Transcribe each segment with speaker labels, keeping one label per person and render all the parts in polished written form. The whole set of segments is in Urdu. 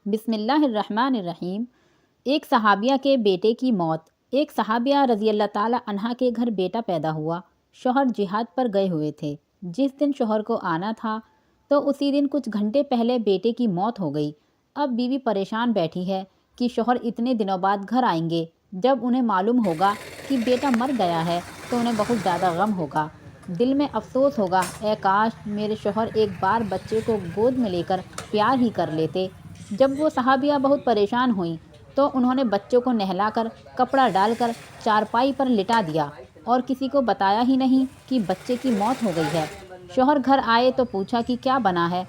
Speaker 1: بسم اللہ الرحمن الرحیم۔ ایک صحابیہ کے بیٹے کی موت۔ ایک صحابیہ رضی اللہ تعالی عنہ کے گھر بیٹا پیدا ہوا۔ شوہر جہاد پر گئے ہوئے تھے۔ جس دن شوہر کو آنا تھا تو اسی دن کچھ گھنٹے پہلے بیٹے کی موت ہو گئی۔ اب بیوی پریشان بیٹھی ہے کہ شوہر اتنے دنوں بعد گھر آئیں گے۔ جب انہیں معلوم ہوگا کہ بیٹا مر گیا ہے تو انہیں بہت زیادہ غم ہوگا، دل میں افسوس ہوگا، اے کاش میرے شوہر ایک بار بچے کو گود میں لے کر پیار ہی کر لیتے۔ جب وہ صحابیہ بہت پریشان ہوئیں تو انہوں نے بچوں کو نہلا کر کپڑا ڈال کر چارپائی پر لٹا دیا اور کسی کو بتایا ہی نہیں کہ بچے کی موت ہو گئی ہے۔ شوہر گھر آئے تو پوچھا کہ کیا بنا ہے؟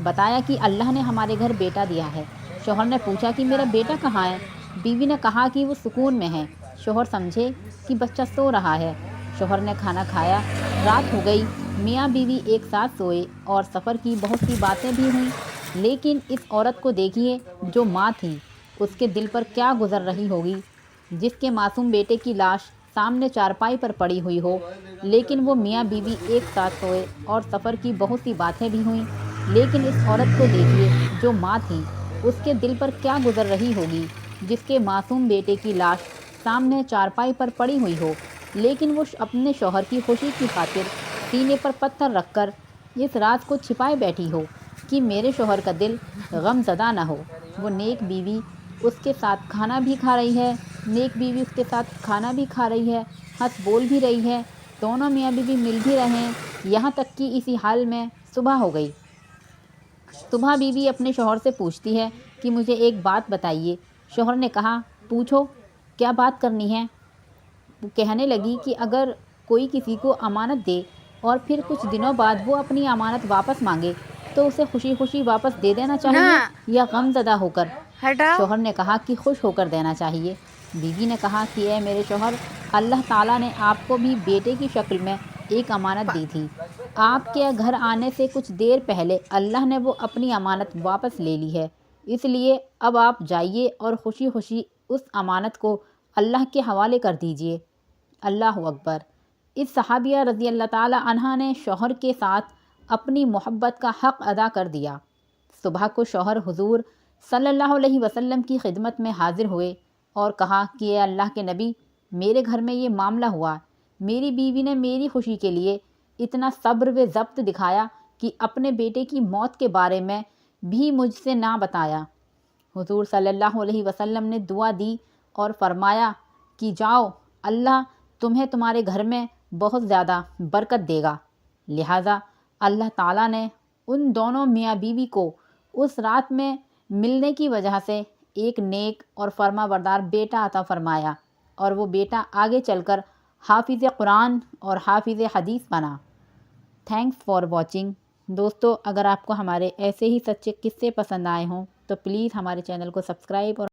Speaker 1: بتایا کہ اللہ نے ہمارے گھر بیٹا دیا ہے۔ شوہر نے پوچھا کہ میرا بیٹا کہاں ہے؟ بیوی نے کہا کہ وہ سکون میں ہے۔ شوہر سمجھے کہ بچہ سو رہا ہے۔ شوہر نے کھانا کھایا، رات ہو گئی، میاں بیوی ایک ساتھ سوئے اور سفر کی بہت سی باتیں بھی ہوئیں۔ لیکن اس عورت کو دیکھیے جو ماں تھی، اس کے دل پر کیا گزر رہی ہوگی، جس کے معصوم بیٹے کی لاش سامنے چارپائی پر پڑی ہوئی ہو، لیکن وہ میاں بیوی ایک ساتھ سوئے اور سفر کی بہت سی باتیں بھی ہوئیں۔ لیکن اس عورت کو دیکھیے جو ماں تھی، اس کے دل پر کیا گزر رہی ہوگی، جس کے معصوم بیٹے کی لاش سامنے چارپائی پر پڑی ہوئی ہو، لیکن وہ اپنے شوہر کی خوشی کی خاطر سینے پر پتھر رکھ کر اس راز کو چھپائے بیٹھی ہو کہ میرے شوہر کا دل غم زدہ نہ ہو۔ وہ نیک بیوی اس کے ساتھ کھانا بھی کھا رہی ہے، نیک بیوی اس کے ساتھ کھانا بھی کھا رہی ہے، ہنس بول بھی رہی ہے، دونوں میاں بیوی مل بھی رہے ہیں، یہاں تک کہ اسی حال میں صبح ہو گئی۔ صبح بیوی اپنے شوہر سے پوچھتی ہے کہ مجھے ایک بات بتائیے۔ شوہر نے کہا پوچھو، کیا بات کرنی ہے؟ وہ کہنے لگی کہ اگر کوئی کسی کو امانت دے اور پھر کچھ دنوں بعد وہ اپنی امانت واپس مانگے تو اسے خوشی خوشی واپس دے دینا چاہیے یا غم زدہ ہو کر؟ شوہر نے کہا کہ خوش ہو کر دینا چاہیے۔ بیوی نے کہا کہ اے میرے شوہر، اللہ تعالیٰ نے آپ کو بھی بیٹے کی شکل میں ایک امانت دی تھی۔ آپ کے گھر آنے سے کچھ دیر پہلے اللہ نے وہ اپنی امانت واپس لے لی ہے، اس لیے اب آپ جائیے اور خوشی خوشی اس امانت کو اللہ کے حوالے کر دیجیے۔ اللہ اکبر۔ اس صحابیہ رضی اللہ تعالی عنہ نے شوہر کے ساتھ اپنی محبت کا حق ادا کر دیا۔ صبح کو شوہر حضور صلی اللہ علیہ وسلم کی خدمت میں حاضر ہوئے اور کہا کہ اے اللہ کے نبی، میرے گھر میں یہ معاملہ ہوا، میری بیوی نے میری خوشی کے لیے اتنا صبر و ضبط دکھایا کہ اپنے بیٹے کی موت کے بارے میں بھی مجھ سے نہ بتایا۔ حضور صلی اللہ علیہ وسلم نے دعا دی اور فرمایا کہ جاؤ، اللہ تمہیں تمہارے گھر میں بہت زیادہ برکت دے گا۔ لہٰذا اللہ تعالیٰ نے ان دونوں میاں بیوی کو اس رات میں ملنے کی وجہ سے ایک نیک اور فرما بردار بیٹا عطا فرمایا، اور وہ بیٹا آگے چل کر حافظ قرآن اور حافظ حدیث بنا۔ Thanks for watching. دوستو، اگر آپ کو ہمارے ایسے ہی سچے قصے پسند آئے ہوں تو پلیز ہمارے چینل کو سبسکرائب اور